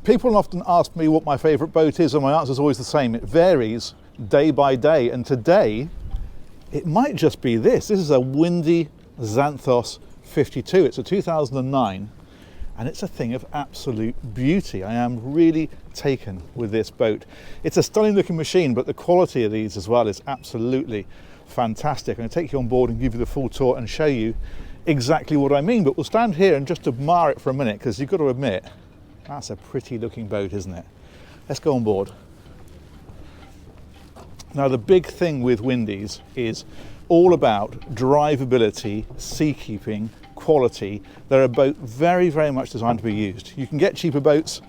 People often ask me what my favourite boat is, and my answer is always the same. It varies day by day, and today it might just be this. This is a Windy Xanthos 52. It's a 2009, and it's a thing of absolute beauty. I am really taken with this boat. It's a stunning looking machine, but the quality of these as well is absolutely fantastic. I'm going to take you on board and give you the full tour and show you exactly what I mean, but we'll stand here and just admire it for a minute, because you've got to admit, that's a pretty looking boat, isn't it? Let's go on board. Now, the big thing with Windies is all about drivability, seakeeping, quality. They're a boat very, very much designed to be used. You can get cheaper boats,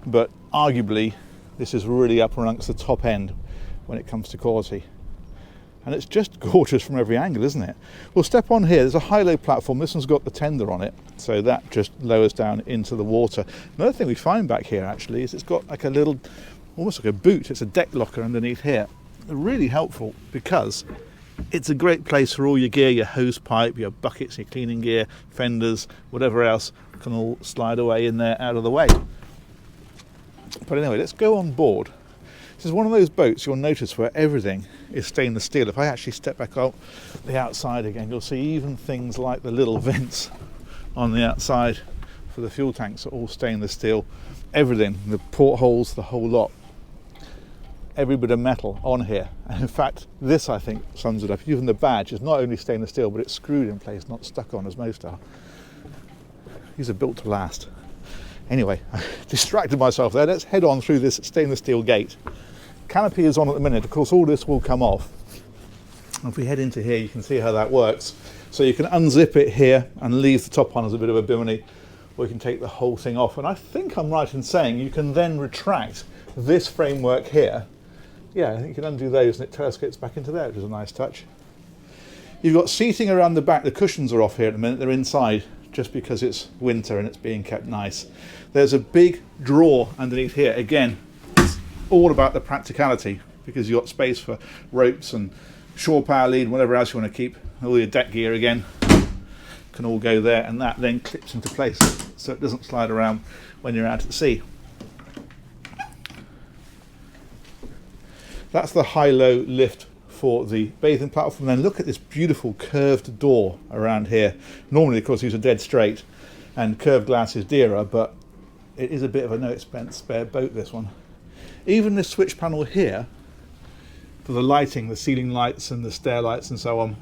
but arguably this is really up amongst the top end when it comes to quality. And it's just gorgeous from every angle, isn't it? We'll step on here. There's a high-low platform. This one's got the tender on it, so that just lowers down into the water. Another thing we find back here actually is it's got like a little, almost like a boot. It's a deck locker underneath here. Really helpful, because it's a great place for all your gear, your hose pipe, your buckets, your cleaning gear, fenders, whatever else can all slide away in there out of the way. But anyway, let's go on board. This is one of those boats you'll notice where everything is stainless steel. If I actually step back out the outside again, you'll see even things like the little vents on the outside for the fuel tanks are all stainless steel. Everything, the portholes, the whole lot. Every bit of metal on here, and in fact this I think sums it up. Even the badge is not only stainless steel, but it's screwed in place, not stuck on as most are. These are built to last. Anyway, I distracted myself there. Let's head on through this stainless steel gate. Canopy is on at the minute. Of course, all this will come off. And if we head into here, you can see how that works. So you can unzip it here and leave the top on as a bit of a bimini, or you can take the whole thing off. And I think I'm right in saying you can then retract this framework here. Yeah, I think you can undo those and it telescopes back into there, which is a nice touch. You've got seating around the back. The cushions are off here at the minute. They're inside just because it's winter and it's being kept nice. There's a big drawer underneath here. Again, it's all about the practicality, because you've got space for ropes and shore power lead, whatever else you want to keep. All your deck gear again can all go there, and that then clips into place so it doesn't slide around when you're out at sea. That's the high-low lift for the bathing platform. Then look at this beautiful curved door around here. Normally, of course, these are dead straight, and curved glass is dearer, but it is a bit of a no-expense spare boat, this one. Even this switch panel here for the lighting, the ceiling lights and the stair lights and so on,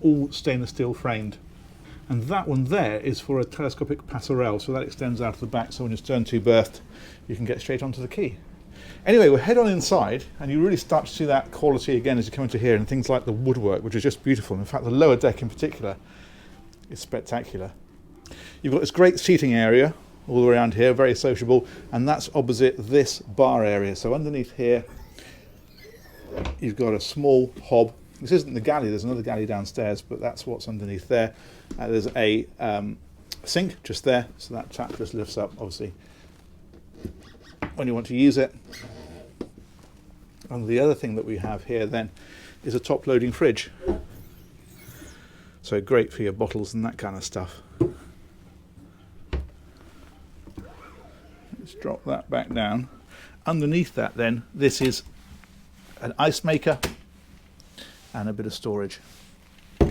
all stainless steel framed. And that one there is for a telescopic passerelle, so that extends out of the back, so when you're stern to berthed, you can get straight onto the quay. Anyway, we'll head on inside, and you really start to see that quality again as you come into here, and things like the woodwork, which is just beautiful. In fact, the lower deck in particular is spectacular. You've got this great seating area all around here, very sociable, and that's opposite this bar area. So underneath here, you've got a small hob. This isn't the galley, there's another galley downstairs, but that's what's underneath there. There's a sink just there, so that tap just lifts up, obviously, when you want to use it. And the other thing that we have here then is a top loading fridge. So great for your bottles and that kind of stuff. Let's drop that back down. Underneath that then, this is an ice maker and a bit of storage. And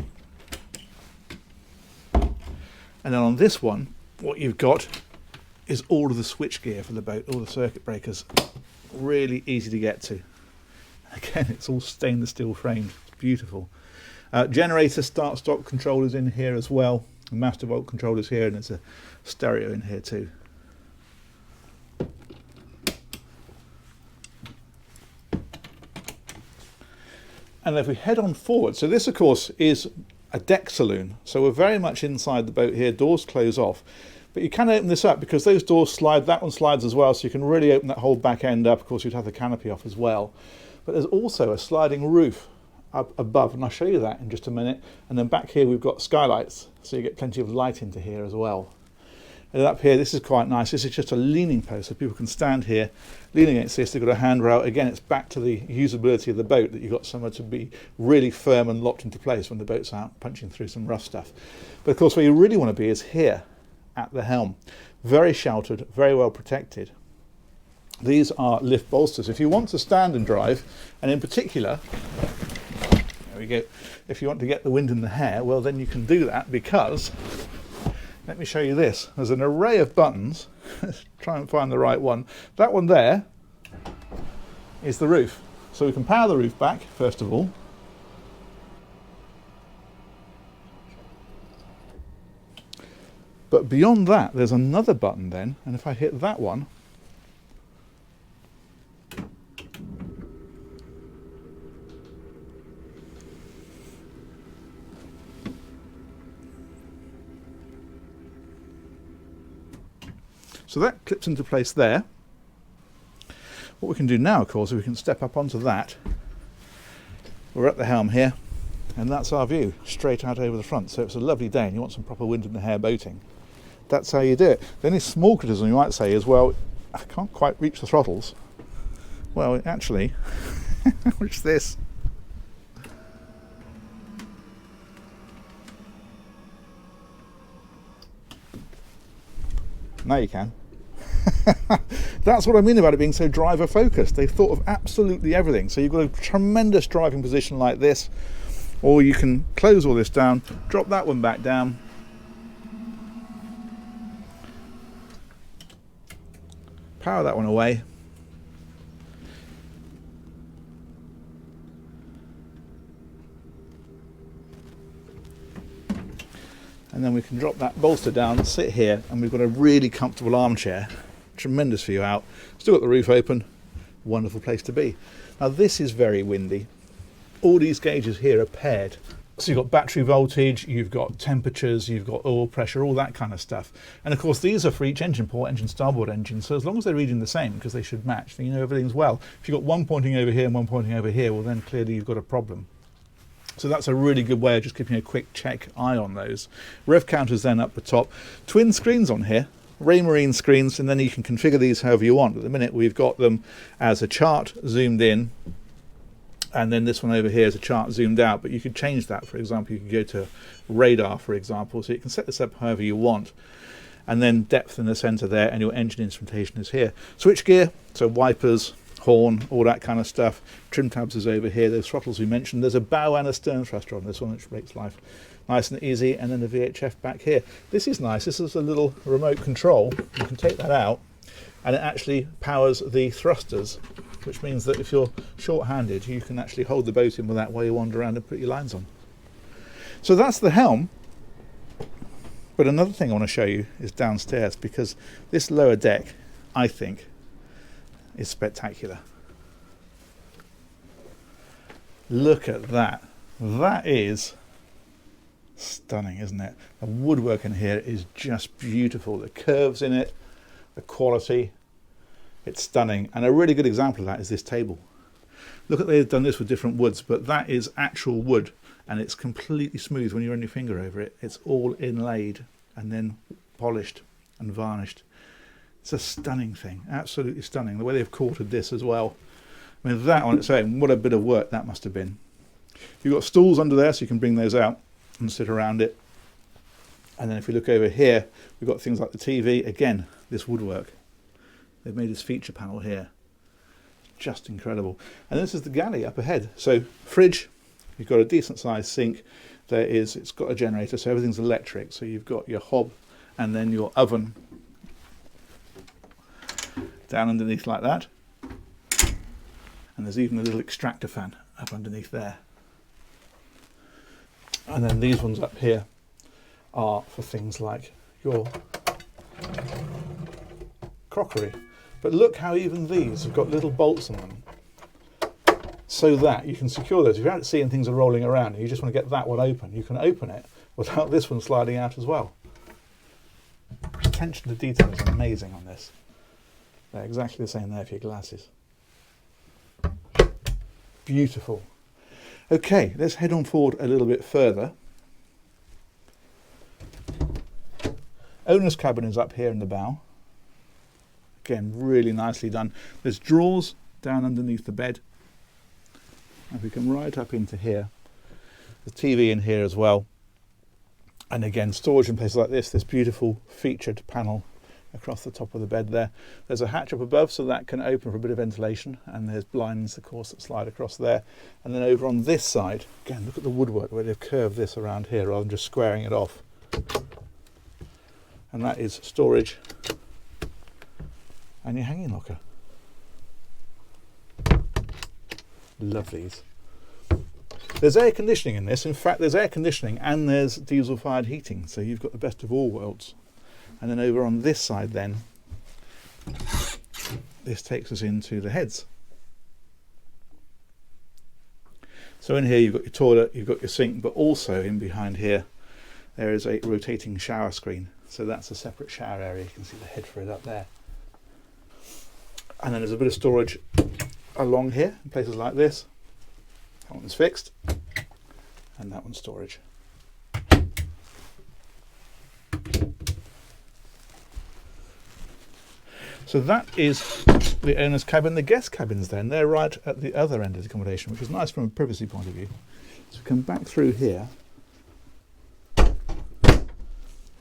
then on this one, what you've got is all of the switch gear for the boat, all the circuit breakers. Really easy to get to. Again, it's all stainless steel framed. It's beautiful. Generator start-stop controllers in here as well. Master volt controllers here, and there's a stereo in here too. And if we head on forward, so this of course is a deck saloon, so we're very much inside the boat here. Doors close off, but you can open this up because those doors slide. That one slides as well, so you can really open that whole back end up. Of course, you'd have the canopy off as well, but there's also a sliding roof up above, and I'll show you that in just a minute. And then back here we've got skylights, so you get plenty of light into here as well. And up here, this is quite nice. This is just a leaning post, so people can stand here, leaning against this. They've got a handrail. Again, it's back to the usability of the boat, that you've got somewhere to be really firm and locked into place when the boat's out punching through some rough stuff. But of course, where you really want to be is here at the helm. Very sheltered, very well protected. These are lift bolsters. If you want to stand and drive, and in particular, there we go, if you want to get the wind in the hair, well then you can do that, because, let me show you this. There's an array of buttons. Let's try and find the right one. That one there is the roof. So we can power the roof back, first of all. But beyond that, there's another button then, and if I hit that one, so that clips into place there. What we can do now, of course, is we can step up onto that. We're at the helm here, and that's our view, straight out over the front. So it's a lovely day and you want some proper wind in the hair boating. That's how you do it. The only small criticism you might say is, well, I can't quite reach the throttles. Well, actually, what's this? Now you can. That's what I mean about it being so driver focused. They've thought of absolutely everything. So you've got a tremendous driving position like this, or you can close all this down, drop that one back down, power that one away, and then we can drop that bolster down, sit here, and we've got a really comfortable armchair. Tremendous view out. Still got the roof open. Wonderful place to be. Now this is very windy. All these gauges here are paired. So you've got battery voltage, you've got temperatures, you've got oil pressure, all that kind of stuff. And of course these are for each engine port, engine starboard engine. So as long as they're reading the same, because they should match, then you know everything's well. If you've got one pointing over here and one pointing over here, well then clearly you've got a problem. So that's a really good way of just keeping a quick check eye on those. Rev counters then up the top. Twin screens on here. Raymarine screens, and then you can configure these however you want. At the minute we've got them as a chart zoomed in, and then this one over here is a chart zoomed out, but you could change that. For example, you could go to radar, for example, so you can set this up however you want, and then depth in the center there, and your engine instrumentation is here. Switch gear, so wipers, horn, all that kind of stuff. Trim tabs is over here. Those throttles we mentioned. There's a bow and a stern thruster on this one, which makes life nice and easy, and then the VHF back here. This is nice. This is a little remote control. You can take that out and it actually powers the thrusters, which means that if you're short-handed you can actually hold the boat in with that while you wander around and put your lines on. So that's the helm. But another thing I want to show you is downstairs, because this lower deck, I think, is spectacular. Look at that. That is stunning, isn't it? The woodwork in here is just beautiful. The curves in it, the quality, it's stunning. And a really good example of that is this table. Look at, they've done this with different woods, but that is actual wood, and it's completely smooth when you run your finger over it. It's all inlaid and then polished and varnished. It's a stunning thing, absolutely stunning. The way they've quartered this as well. I mean, that on its own, what a bit of work that must have been. You've got stools under there, so you can bring those out and sit around it. And then if we look over here, we've got things like the TV. Again, this woodwork. They've made this feature panel here. Just incredible. And this is the galley up ahead. So fridge, you've got a decent sized sink. It's got a generator, so everything's electric. So you've got your hob and then your oven down underneath like that. And there's even a little extractor fan up underneath there. And then these ones up here are for things like your crockery. But look how even these have got little bolts on them, so that you can secure those. If you're out seeing things are rolling around and you just want to get that one open, you can open it without this one sliding out as well. Attention to detail is amazing on this. They're exactly the same there for your glasses. Beautiful. Okay, let's head on forward a little bit further. Owner's cabin is up here in the bow. Again, really nicely done. There's drawers down underneath the bed. And we come right up into here. There's TV in here as well. And again, storage in places like this beautiful featured panel across the top of the bed there. There's a hatch up above, so that can open for a bit of ventilation, and there's blinds, of course, that slide across there. And then over on this side, again, look at the woodwork, where they've curved this around here rather than just squaring it off. And that is storage and your hanging locker. Love these. There's air conditioning in this. In fact, there's air conditioning and there's diesel fired heating, so you've got the best of all worlds. And then over on this side then, this takes us into the heads. So in here you've got your toilet, you've got your sink, but also in behind here there is a rotating shower screen. So that's a separate shower area. You can see the head for it up there. And then there's a bit of storage along here in places like this. That one's fixed, and that one's storage. So that is the owner's cabin. The guest cabins then, they're right at the other end of the accommodation, which is nice from a privacy point of view. So we come back through here.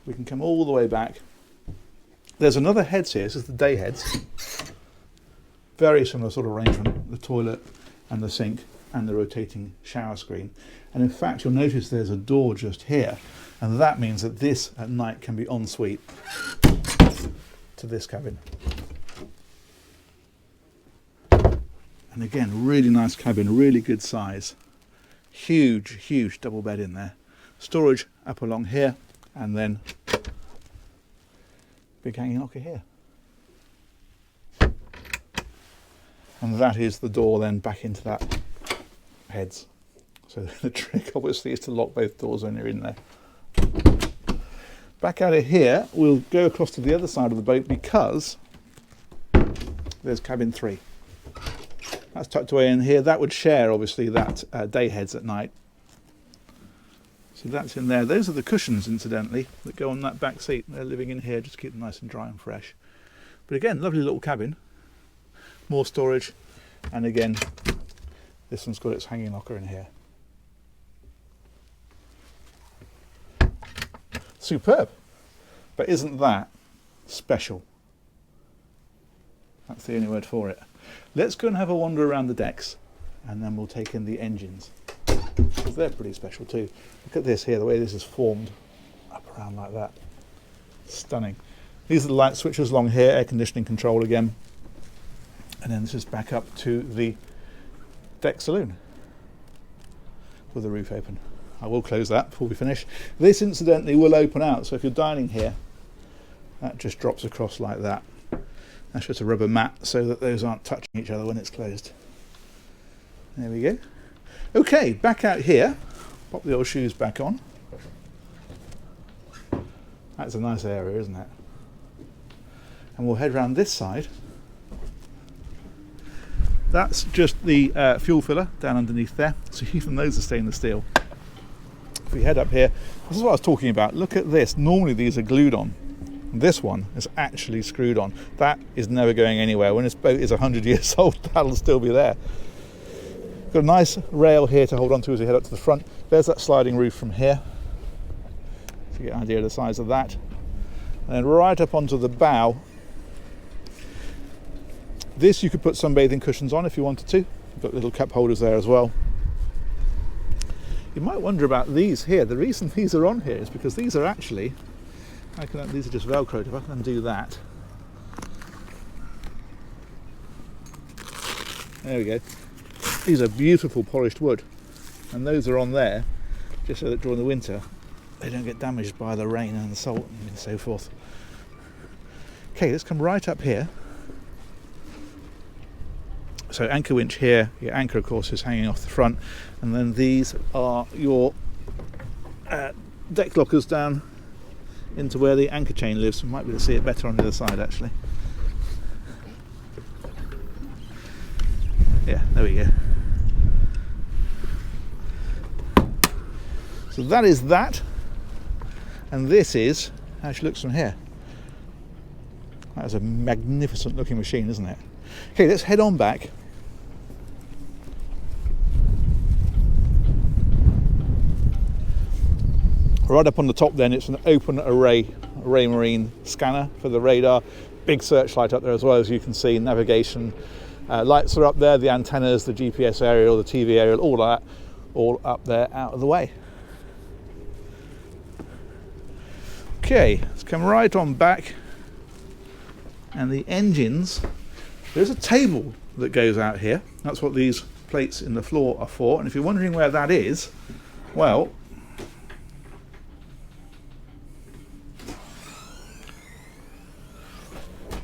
We can come all the way back. There's another heads here. This is the day heads. Very similar sort of arrangement. The toilet and the sink and the rotating shower screen. And in fact, you'll notice there's a door just here. And that means that this at night can be en suite to this cabin. And again, really nice cabin, really good size. Huge, huge double bed in there. Storage up along here, and then big hanging locker here. And that is the door then back into that heads. So the trick obviously is to lock both doors when you're in there. Back out of here, we'll go across to the other side of the boat because there's cabin 3. That's tucked away in here. That would share obviously that day heads at night. So that's in there. Those are the cushions, incidentally, that go on that back seat. They're living in here just to keep them nice and dry and fresh. But again, lovely little cabin. More storage, and again, this one's got its hanging locker in here. Superb. But isn't that special? That's the only word for it. Let's go and have a wander around the decks, and then we'll take in the engines, because they're pretty special too. Look at this here, the way this is formed up around like that. Stunning. These are the light switches along here, air conditioning control again. And then this is back up to the deck saloon with the roof open. I will close that before we finish. This incidentally will open out, so if you're dining here, that just drops across like that. That's just a rubber mat so that those aren't touching each other when it's closed. There we go. Okay, back out here. Pop the old shoes back on. That's a nice area, isn't it? And we'll head round this side. That's just the fuel filler down underneath there. So even those are stainless steel. If we head up here, this is what I was talking about. Look at this. Normally these are glued on. This one is actually screwed on. That is never going anywhere. When this boat is 100 years old, that'll still be there. Got a nice rail here to hold on to as we head up to the front. There's that sliding roof from here, so you get an idea of the size of that. And then right up onto the bow, this you could put sunbathing cushions on if you wanted to. You've got little cup holders there as well. You might wonder about these here. The reason these are on here is because these are actually, these are just Velcroed. If I can undo that. There we go. These are beautiful polished wood, and those are on there just so that during the winter they don't get damaged by the rain and the salt and so forth. Okay, let's come right up here. So anchor winch here, your anchor of course is hanging off the front, and then these are your deck lockers down into where the anchor chain lives. You might be able to see it better on the other side actually. Yeah, there we go. So that is that, and this is how she looks from here. That is a magnificent looking machine, isn't it? Okay, let's head on back. Right up on the top then, it's an open array Raymarine scanner for the radar. Big searchlight up there as well, as you can see. Navigation lights are up there, the antennas, the GPS aerial, the TV aerial, all that, all up there out of the way. Okay, let's come right on back. And the engines, there's a table that goes out here. That's what these plates in the floor are for. And if you're wondering where that is, well,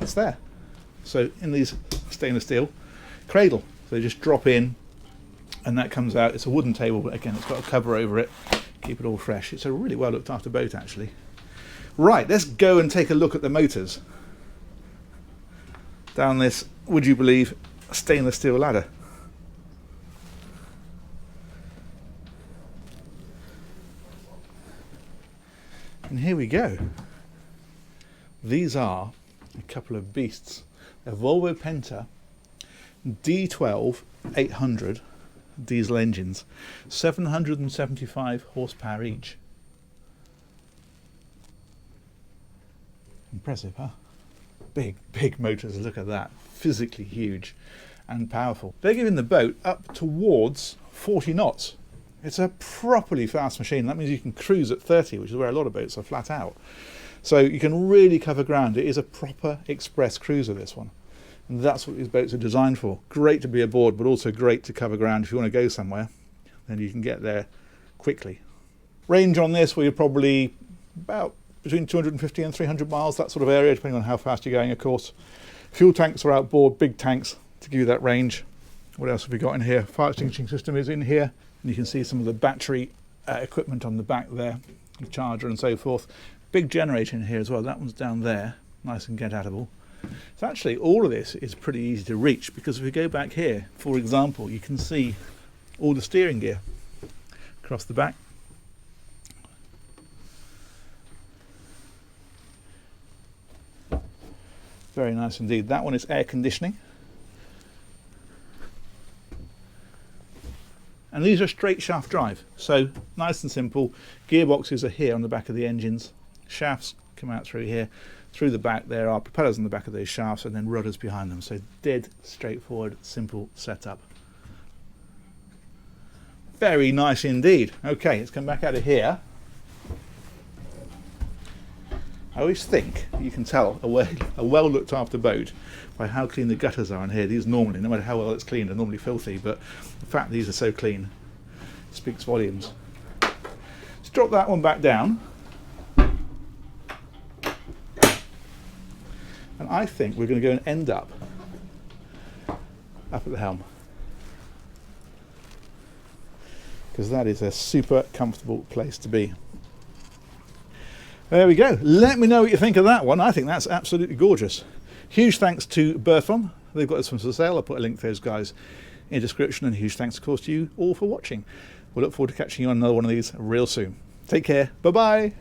it's there. So in these stainless steel cradle, so they just drop in and that comes out. It's a wooden table, but again, it's got a cover over it, keep it all fresh. It's a really well looked after boat, actually. Right, let's go and take a look at the motors down this, would you believe, stainless steel ladder. And here we go. These are a couple of beasts. A Volvo Penta D12 800 diesel engines, 775 horsepower each. Impressive, huh? Big motors, look at that. Physically huge and powerful. They're giving the boat up towards 40 knots. It's a properly fast machine. That means you can cruise at 30, which is where a lot of boats are flat out. So you can really cover ground. It is a proper express cruiser, this one. And that's what these boats are designed for. Great to be aboard, but also great to cover ground. If you want to go somewhere, then you can get there quickly. Range on this, we're probably about between 250 and 300 miles, that sort of area, depending on how fast you're going, of course. Fuel tanks are outboard, big tanks to give you that range. What else have we got in here? Fire extinguishing system is in here. And you can see some of the battery equipment on the back there, the charger and so forth. Big generator in here as well. That one's down there, nice and get-atable. So actually, all of this is pretty easy to reach, because if we go back here, for example, you can see all the steering gear across the back. Very nice indeed. That one is air conditioning. And these are straight shaft drive, so nice and simple. Gearboxes are here on the back of the engines. Shafts come out through here. Through the back there are propellers on the back of those shafts, and then rudders behind them. So dead straightforward, simple setup. Very nice indeed. Okay, let's come back out of here. I always think you can tell a well looked after boat by how clean the gutters are in here. These normally, no matter how well it's cleaned, are normally filthy, but the fact these are so clean speaks volumes. Let's drop that one back down. And I think we're going to go and end up at the helm, because that is a super comfortable place to be. There we go. Let me know what you think of that one. I think that's absolutely gorgeous. Huge thanks to Berthon. They've got this one for sale. I'll put a link to those guys in the description. And huge thanks, of course, to you all for watching. We'll look forward to catching you on another one of these real soon. Take care. Bye-bye.